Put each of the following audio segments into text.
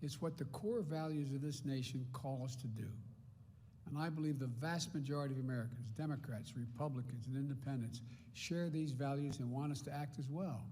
It's what the core values of this nation call us to do. And I believe the vast majority of Americans, Democrats, Republicans, and independents, share these values and want us to act as well.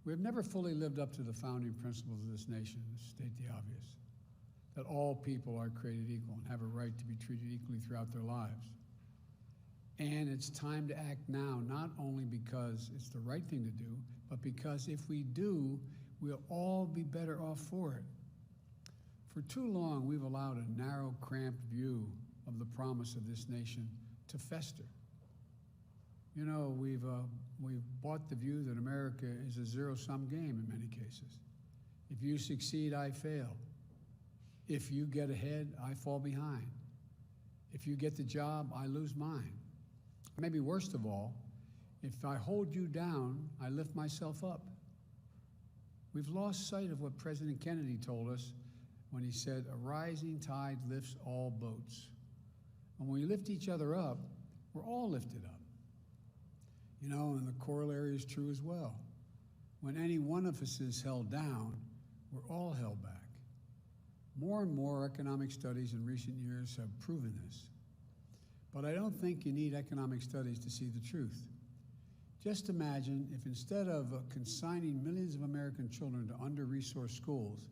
We have never fully lived up to the founding principles of this nation, to state the obvious, that all people are created equal and have a right to be treated equally throughout their lives. And it's time to act now, not only because it's the right thing to do, but because if we do, we'll all be better off for it. For too long, we've allowed a narrow, cramped view of the promise of this nation to fester. You know, we've bought the view that America is a zero-sum game in many cases. If you succeed, I fail. If you get ahead, I fall behind. If you get the job, I lose mine. Maybe worst of all, if I hold you down, I lift myself up. We've lost sight of what President Kennedy told us when he said, "A rising tide lifts all boats." And when we lift each other up, we're all lifted up. You know, and the corollary is true as well. When any one of us is held down, we're all held back. More and more economic studies in recent years have proven this. But I don't think you need economic studies to see the truth. Just imagine if instead of consigning millions of American children to under-resourced schools,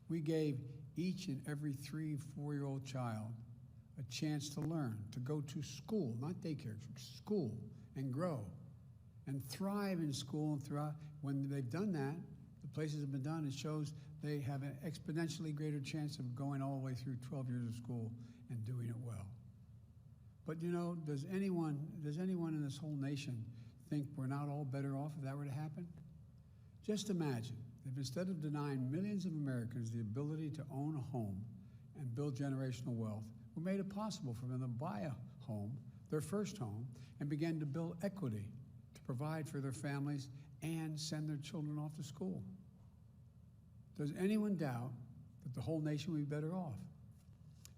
we gave each and every 3- or 4-year-old child a chance to learn, to go to school, not daycare, school, and grow, and thrive in school and throughout. When they've done that, the places have been done, it shows they have an exponentially greater chance of going all the way through 12 years of school and doing it well. But you know, does anyone in this whole nation think we're not all better off if that were to happen? Just imagine if instead of denying millions of Americans the ability to own a home and build generational wealth, we made it possible for them to buy a home, their first home, and begin to build equity to provide for their families and send their children off to school. Does anyone doubt that the whole nation would be better off?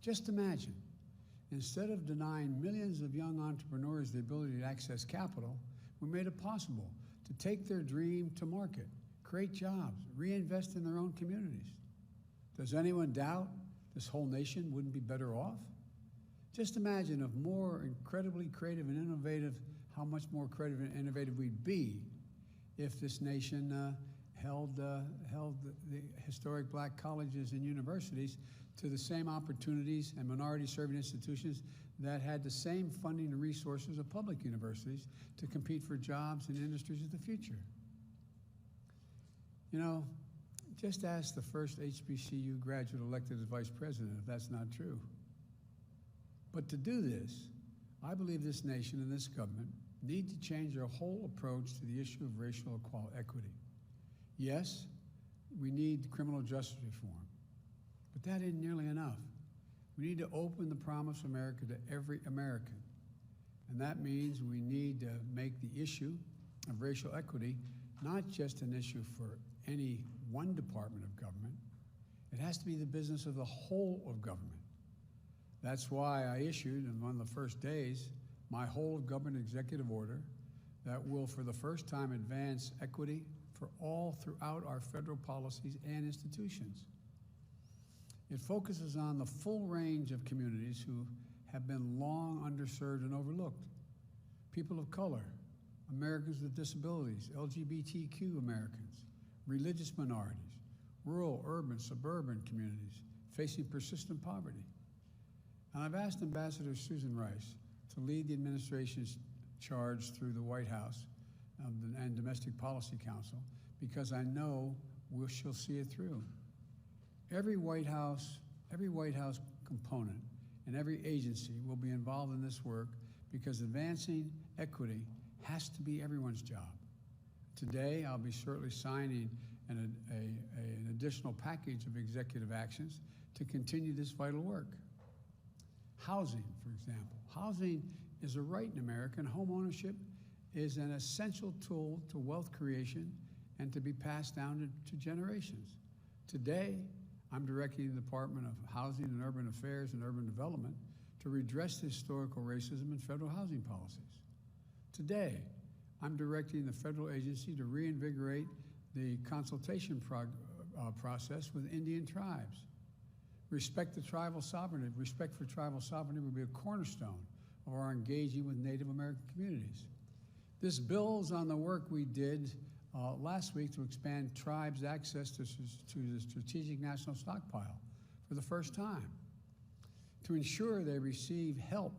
Just imagine, instead of denying millions of young entrepreneurs the ability to access capital, we made it possible to take their dream to market, create jobs, reinvest in their own communities. Does anyone doubt this whole nation wouldn't be better off? Just imagine if more incredibly creative and innovative, how much more creative and innovative we'd be if this nation held the historic black colleges and universities to the same opportunities and minority-serving institutions that had the same funding and resources of public universities to compete for jobs in industries of the future. You know, just ask the first HBCU graduate elected as vice president if that's not true. But to do this, I believe this nation and this government need to change their whole approach to the issue of racial equity. Yes, we need criminal justice reform, but that isn't nearly enough. We need to open the promise of America to every American, and that means we need to make the issue of racial equity not just an issue for any one department of government. It has to be the business of the whole of government. That's why I issued, on one of the first days, my whole of government executive order that will, for the first time, advance equity for all throughout our federal policies and institutions. It focuses on the full range of communities who have been long underserved and overlooked. People of color, Americans with disabilities, LGBTQ Americans, religious minorities, rural, urban, suburban communities facing persistent poverty. And I've asked Ambassador Susan Rice to lead the administration's charge through the White House and Domestic Policy Council, because I know she'll see it through. Every White House component and every agency will be involved in this work, because advancing equity has to be everyone's job. Today, I'll be shortly signing an additional package of executive actions to continue this vital work. Housing, for example. Housing is a right in America, and home ownership is an essential tool to wealth creation and to be passed down to generations. Today, I'm directing the Department of Housing and Urban Affairs and Urban Development to redress historical racism in federal housing policies. Today, I'm directing the federal agency to reinvigorate the consultation process with Indian tribes. Respect for tribal sovereignty will be a cornerstone of our engaging with Native American communities. This builds on the work we did last week to expand tribes' access to the Strategic National Stockpile for the first time, to ensure they receive help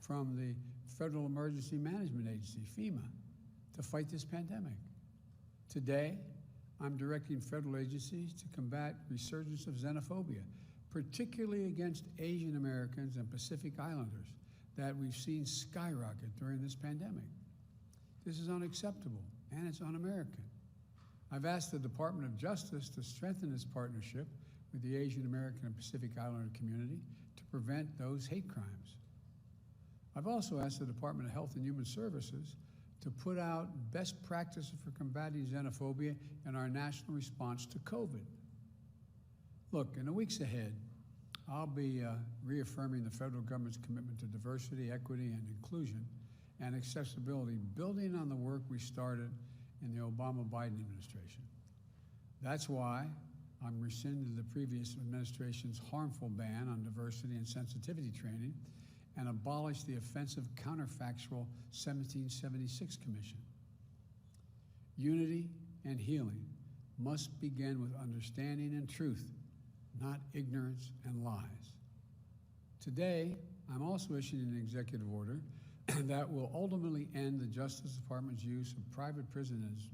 from the Federal Emergency Management Agency, FEMA, to fight this pandemic. Today, I'm directing federal agencies to combat resurgence of xenophobia, particularly against Asian Americans and Pacific Islanders that we've seen skyrocket during this pandemic. This is unacceptable, and it's un-American. I've asked the Department of Justice to strengthen its partnership with the Asian American and Pacific Islander community to prevent those hate crimes. I've also asked the Department of Health and Human Services to put out best practices for combating xenophobia in our national response to COVID. Look, in the weeks ahead, I'll be reaffirming the federal government's commitment to diversity, equity, and inclusion and accessibility, building on the work we started in the Obama-Biden administration. That's why I'm rescinding the previous administration's harmful ban on diversity and sensitivity training and abolish the offensive counterfactual 1776 Commission. Unity and healing must begin with understanding and truth, not ignorance and lies. Today, I'm also issuing an executive order that will ultimately end the Justice Department's use of private prisons,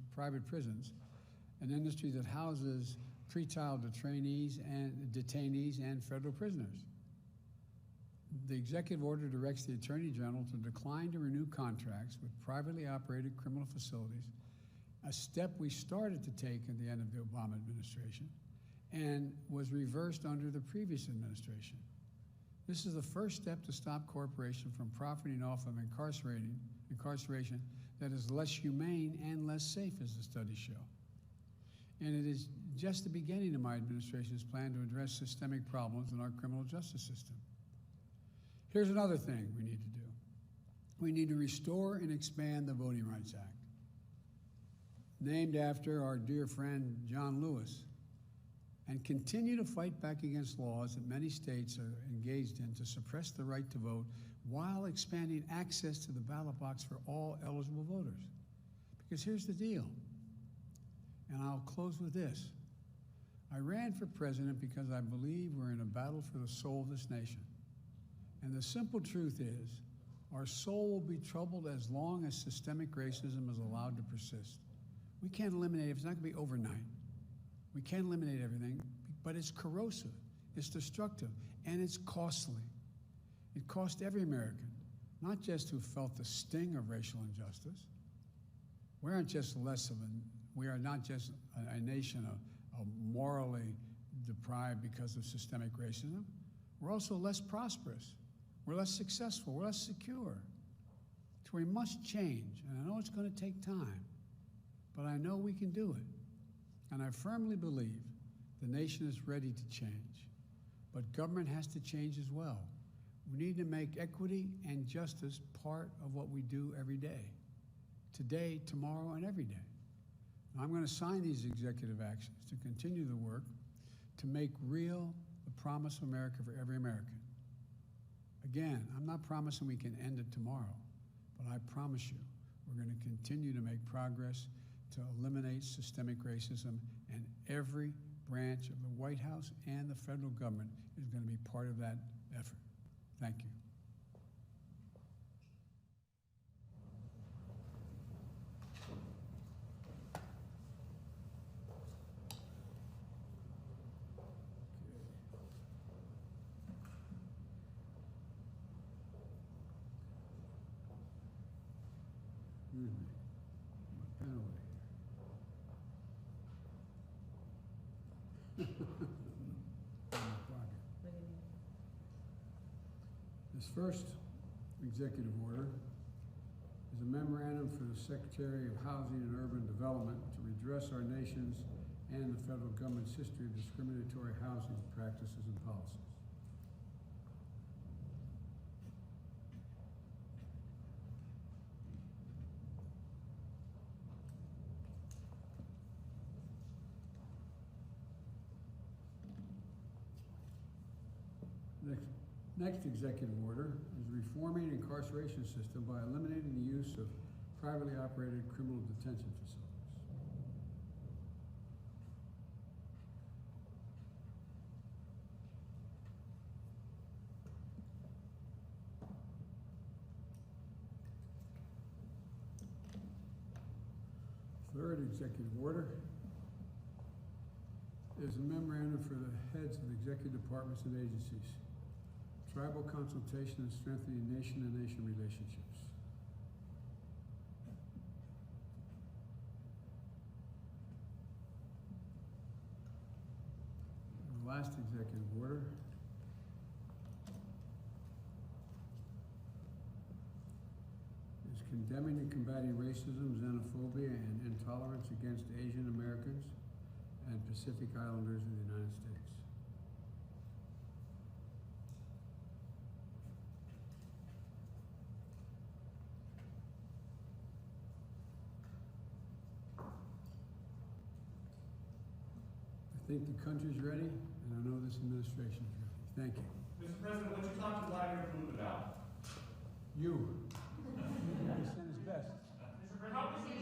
an industry that houses pretrial detainees and federal prisoners. The executive order directs the Attorney General to decline to renew contracts with privately operated criminal facilities, a step we started to take at the end of the Obama administration and was reversed under the previous administration. This is the first step to stop corporations from profiting off of incarceration that is less humane and less safe, as the studies show. And it is just the beginning of my administration's plan to address systemic problems in our criminal justice system. Here's another thing we need to do. We need to restore and expand the Voting Rights Act, named after our dear friend John Lewis, and continue to fight back against laws that many states are engaged in to suppress the right to vote while expanding access to the ballot box for all eligible voters. Because here's the deal, and I'll close with this. I ran for president because I believe we're in a battle for the soul of this nation. And the simple truth is, our soul will be troubled as long as systemic racism is allowed to persist. We can't eliminate it. It's not going to be overnight. We can't eliminate everything, but it's corrosive, it's destructive, and it's costly. It cost every American, not just who felt the sting of racial injustice. We are not just a nation of morally deprived because of systemic racism. We're also less prosperous. We're less successful. We're less secure. So we must change, and I know it's going to take time, but I know we can do it. And I firmly believe the nation is ready to change, but government has to change as well. We need to make equity and justice part of what we do every day, today, tomorrow, and every day. I'm going to sign these executive actions to continue the work to make real the promise of America for every American. Again, I'm not promising we can end it tomorrow, but I promise you we're going to continue to make progress to eliminate systemic racism, and every branch of the White House and the federal government is going to be part of that effort. Thank you. Excuse me. My pen away. This first executive order is a memorandum for the Secretary of Housing and Urban Development to redress our nation's and the federal government's history of discriminatory housing practices and policies. Next executive order is reforming the incarceration system by eliminating the use of privately operated criminal detention facilities. Third executive order is a memorandum for the heads of executive departments and agencies. Tribal consultation and strengthening nation-to-nation relationships. And the last executive order is condemning and combating racism, xenophobia, and intolerance against Asian Americans and Pacific Islanders in the United States. I think the country's ready, and I know this administration is ready. Thank you. Mr. President, what you talked to Vladimir Putin about? You. He sent his best. Mr. President, how does he